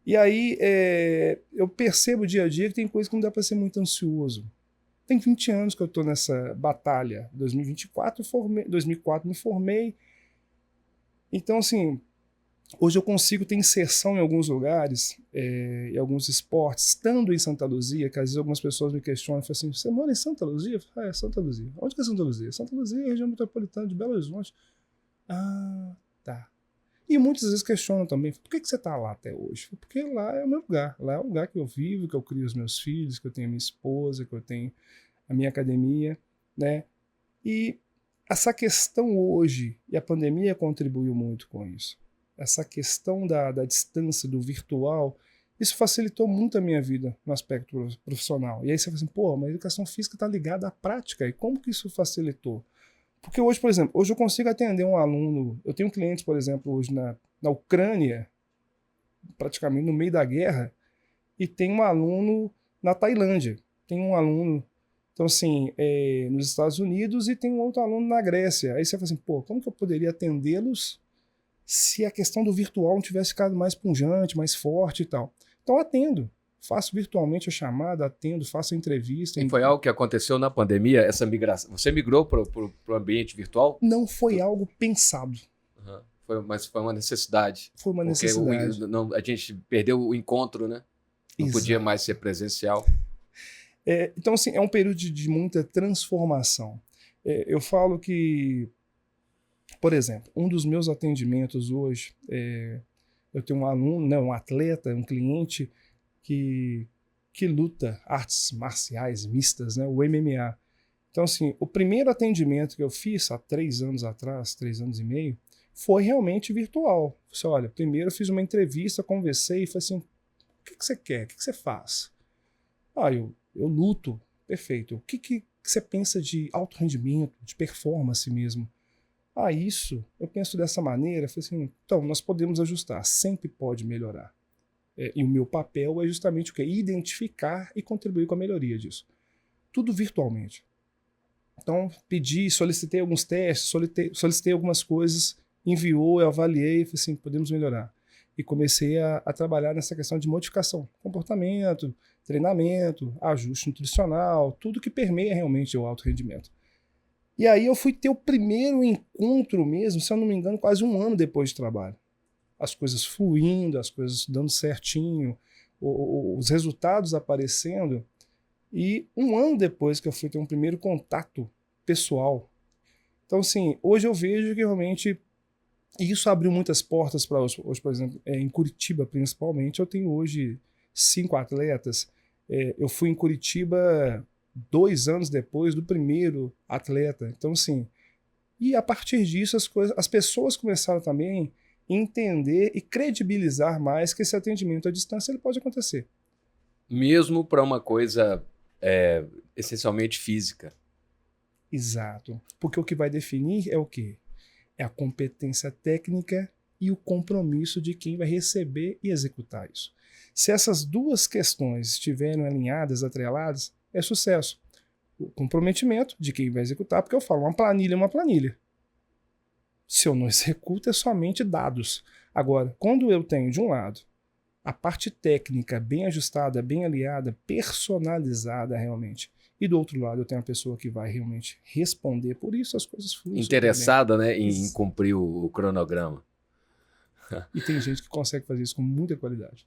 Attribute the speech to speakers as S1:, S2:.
S1: E aí eu percebo dia a dia que tem coisa que não dá para ser muito ansioso. Tem 20 anos que eu estou nessa batalha. 2024 2004 me formei. Então, assim, hoje eu consigo ter inserção em alguns lugares, em alguns esportes, estando em Santa Luzia, que às vezes algumas pessoas me questionam, falam assim, você mora em Santa Luzia? Eu falo, é Santa Luzia. Onde que é Santa Luzia? Santa Luzia é a região metropolitana de Belo Horizonte. Ah, tá. E muitas vezes questionam também, por que você está lá até hoje? Porque lá é o meu lugar, lá é o lugar que eu vivo, que eu crio os meus filhos, que eu tenho a minha esposa, que eu tenho a minha academia, né? E essa questão hoje, e a pandemia contribuiu muito com isso, essa questão da distância, do virtual, isso facilitou muito a minha vida no aspecto profissional. E aí você fala assim, pô, mas a educação física está ligada à prática, e como que isso facilitou? Porque hoje, por exemplo, hoje eu consigo atender um aluno, eu tenho clientes, por exemplo, hoje na Ucrânia, praticamente no meio da guerra, e tem um aluno na Tailândia, tem um aluno, então assim, nos Estados Unidos e tem um outro aluno na Grécia. Aí você fala assim, pô, como que eu poderia atendê-los se a questão do virtual não tivesse ficado mais punjante, mais forte e tal? Então atendo, faço virtualmente a chamada, atendo, faço a entrevista.
S2: E foi algo que aconteceu na pandemia, essa migração. Você migrou para o ambiente virtual?
S1: Não foi algo pensado.
S2: Uhum. Mas foi uma necessidade.
S1: Foi uma necessidade.
S2: Porque a gente perdeu o encontro, né? Não
S1: Exato.
S2: Podia mais ser presencial.
S1: Então, assim, é um período de muita transformação. Eu falo que, por exemplo, um dos meus atendimentos hoje, eu tenho um aluno, né, um atleta, um cliente que luta artes marciais mistas, né, o MMA. Então, assim, o primeiro atendimento que eu fiz há 3 anos atrás, 3 anos e meio, foi realmente virtual. Eu falei, olha, primeiro eu fiz uma entrevista, conversei e falei assim, o que você quer? O que você faz? Eu luto. Perfeito. O que você pensa de alto rendimento, de performance mesmo? Isso, eu penso dessa maneira. Falei assim, então, nós podemos ajustar, sempre pode melhorar. E o meu papel é justamente o quê? Identificar e contribuir com a melhoria disso. Tudo virtualmente. Então, solicitei alguns testes, solicitei algumas coisas, enviou, eu avaliei, falei assim, podemos melhorar. E comecei a trabalhar nessa questão de modificação, comportamento, treinamento, ajuste nutricional, tudo que permeia realmente o alto rendimento. E aí eu fui ter o primeiro encontro mesmo, se eu não me engano, quase 1 ano depois de trabalho. As coisas fluindo, as coisas dando certinho, os resultados aparecendo. E 1 ano depois que eu fui ter um primeiro contato pessoal. Então, assim, hoje eu vejo que realmente isso abriu muitas portas para hoje, por exemplo, em Curitiba principalmente, eu tenho hoje 5 atletas. Eu fui em Curitiba 2 anos depois do primeiro atleta. Então, assim, e a partir disso as pessoas começaram também a entender e credibilizar mais que esse atendimento à distância ele pode acontecer.
S2: Mesmo para uma coisa essencialmente física.
S1: Exato. Porque o que vai definir é o quê? É a competência técnica e o compromisso de quem vai receber e executar isso. Se essas duas questões estiverem alinhadas, atreladas, é sucesso. O comprometimento de quem vai executar, porque eu falo, uma planilha é uma planilha. Se eu não executo, é somente dados. Agora, quando eu tenho, de um lado, a parte técnica bem ajustada, bem aliada, personalizada realmente, e do outro lado eu tenho uma pessoa que vai realmente responder, por isso as coisas fluem.
S2: Interessada, né, em cumprir o cronograma.
S1: E tem gente que consegue fazer isso com muita qualidade.